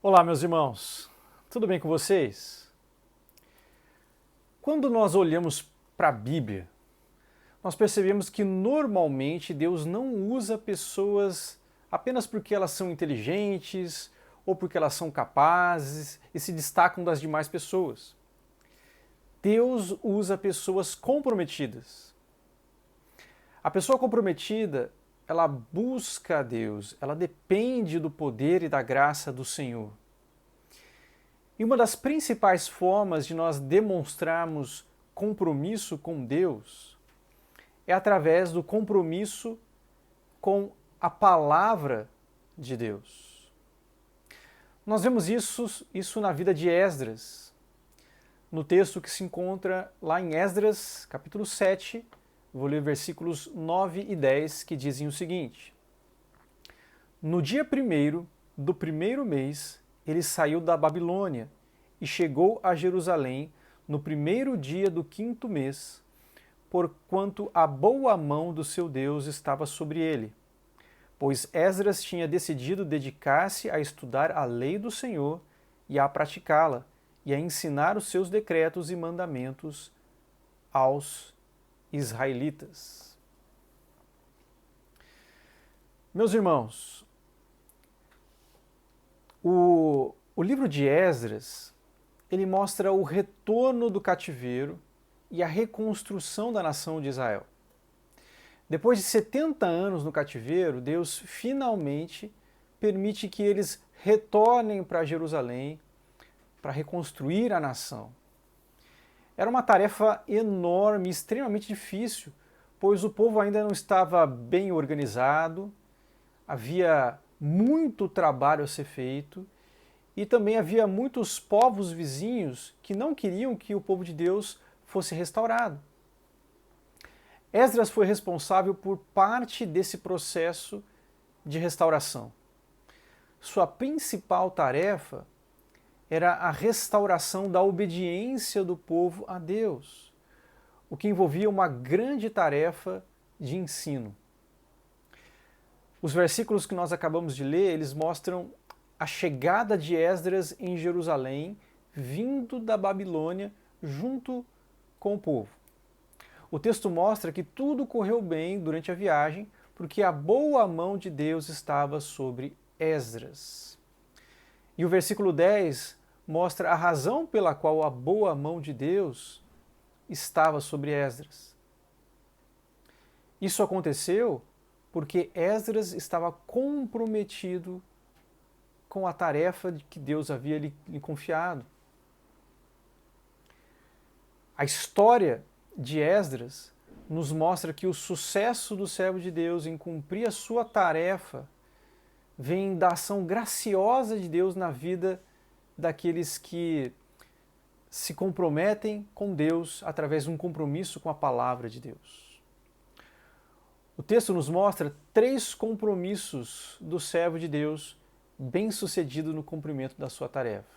Olá, meus irmãos, tudo bem com vocês? Quando nós olhamos para a Bíblia, nós percebemos que normalmente Deus não usa pessoas apenas porque elas são inteligentes ou porque elas são capazes e se destacam das demais pessoas. Deus usa pessoas comprometidas. A pessoa comprometida, ela busca a Deus, ela depende do poder e da graça do Senhor. E uma das principais formas de nós demonstrarmos compromisso com Deus é através do compromisso com a palavra de Deus. Nós vemos isso na vida de Esdras, no texto que se encontra lá em Esdras, capítulo 7, vou ler versículos 9 e 10, que dizem o seguinte: No dia 1º do primeiro mês, ele saiu da Babilônia e chegou a Jerusalém no 1º dia do 5º mês, porquanto a boa mão do seu Deus estava sobre ele. Pois Esdras tinha decidido dedicar-se a estudar a lei do Senhor e a praticá-la, e a ensinar os seus decretos e mandamentos aos israelitas. Meus irmãos, o livro de Esdras, ele mostra o retorno do cativeiro e a reconstrução da nação de Israel. Depois de 70 anos no cativeiro, Deus finalmente permite que eles retornem para Jerusalém para reconstruir a nação. Era uma tarefa enorme, extremamente difícil, pois o povo ainda não estava bem organizado, havia muito trabalho a ser feito e também havia muitos povos vizinhos que não queriam que o povo de Deus fosse restaurado. Esdras foi responsável por parte desse processo de restauração. Sua principal tarefa era a restauração da obediência do povo a Deus, o que envolvia uma grande tarefa de ensino. Os versículos que nós acabamos de ler, eles mostram a chegada de Esdras em Jerusalém, vindo da Babilônia, junto com o povo. O texto mostra que tudo correu bem durante a viagem, porque a boa mão de Deus estava sobre Esdras. E o versículo 10 mostra a razão pela qual a boa mão de Deus estava sobre Esdras. Isso aconteceu porque Esdras estava comprometido com a tarefa que Deus havia lhe confiado. A história de Esdras nos mostra que o sucesso do servo de Deus em cumprir a sua tarefa vem da ação graciosa de Deus na vida daqueles que se comprometem com Deus através de um compromisso com a palavra de Deus. O texto nos mostra 3 compromissos do servo de Deus bem-sucedido no cumprimento da sua tarefa.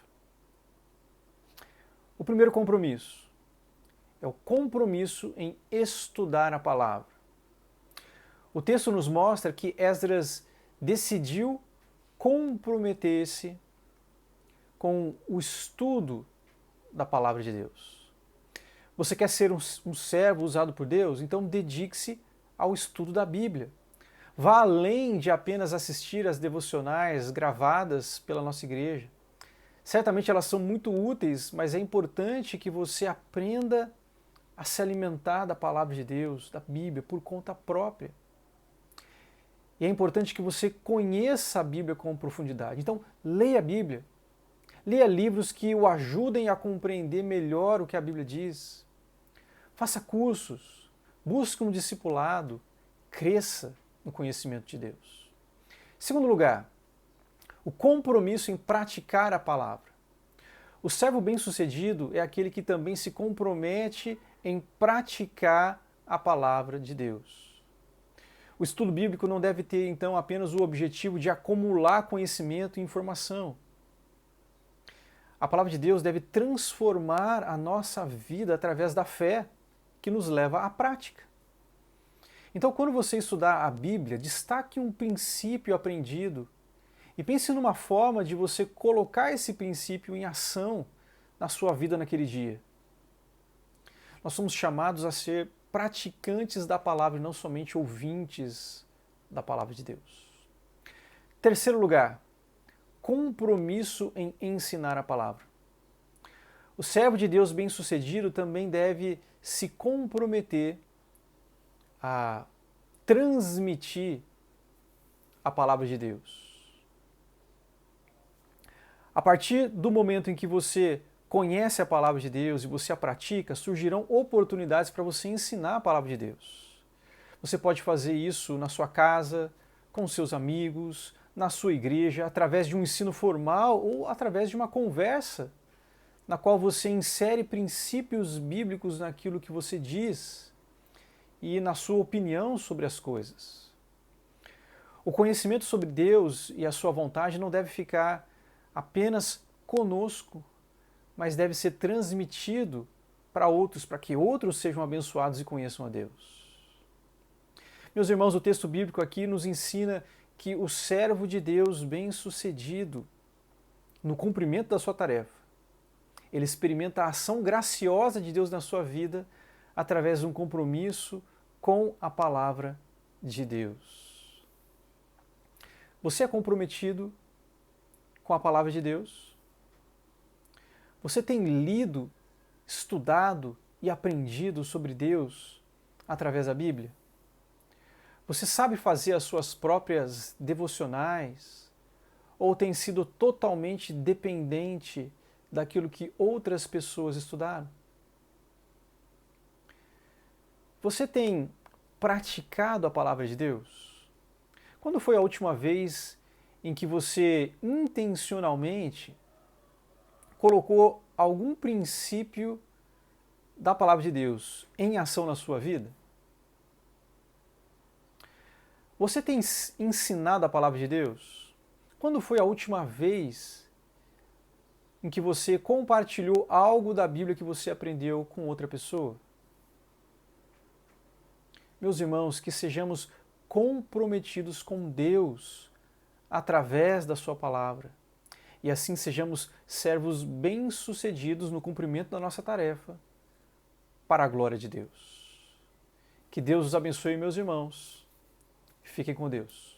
O primeiro compromisso é o compromisso em estudar a palavra. O texto nos mostra que Esdras decidiu comprometer-se com o estudo da palavra de Deus. Você quer ser um servo usado por Deus? Então dedique-se ao estudo da Bíblia. Vá além de apenas assistir às devocionais gravadas pela nossa igreja. Certamente elas são muito úteis, mas é importante que você aprenda a se alimentar da palavra de Deus, da Bíblia, por conta própria. E é importante que você conheça a Bíblia com profundidade. Então, leia a Bíblia. Leia livros que o ajudem a compreender melhor o que a Bíblia diz. Faça cursos, busque um discipulado, cresça no conhecimento de Deus. Segundo lugar, o compromisso em praticar a palavra. O servo bem-sucedido é aquele que também se compromete em praticar a palavra de Deus. O estudo bíblico não deve ter, então, apenas o objetivo de acumular conhecimento e informação. A palavra de Deus deve transformar a nossa vida através da fé, que nos leva à prática. Então, quando você estudar a Bíblia, destaque um princípio aprendido E pense numa forma de você colocar esse princípio em ação na sua vida naquele dia. Nós somos chamados a ser praticantes da palavra e não somente ouvintes da palavra de Deus. Terceiro lugar, compromisso em ensinar a palavra. O servo de Deus bem-sucedido também deve se comprometer a transmitir a palavra de Deus. A partir do momento em que você conhece a palavra de Deus e você a pratica, surgirão oportunidades para você ensinar a palavra de Deus. Você pode fazer isso na sua casa, com seus amigos, na sua igreja, através de um ensino formal ou através de uma conversa na qual você insere princípios bíblicos naquilo que você diz e na sua opinião sobre as coisas. O conhecimento sobre Deus e a sua vontade não deve ficar apenas conosco, mas deve ser transmitido para outros, para que outros sejam abençoados e conheçam a Deus. Meus irmãos, o texto bíblico aqui nos ensina que o servo de Deus bem-sucedido no cumprimento da sua tarefa, ele experimenta a ação graciosa de Deus na sua vida através de um compromisso com a palavra de Deus. Você é comprometido com a palavra de Deus? Você tem lido, estudado e aprendido sobre Deus através da Bíblia? Você sabe fazer as suas próprias devocionais? Ou tem sido totalmente dependente daquilo que outras pessoas estudaram? Você tem praticado a palavra de Deus? Quando foi a última vez em que você intencionalmente colocou algum princípio da palavra de Deus em ação na sua vida? Você tem ensinado a palavra de Deus? Quando foi a última vez em que você compartilhou algo da Bíblia que você aprendeu com outra pessoa? Meus irmãos, que sejamos comprometidos com Deus através da sua palavra e assim sejamos servos bem-sucedidos no cumprimento da nossa tarefa para a glória de Deus. Que Deus os abençoe, meus irmãos. Fiquem com Deus.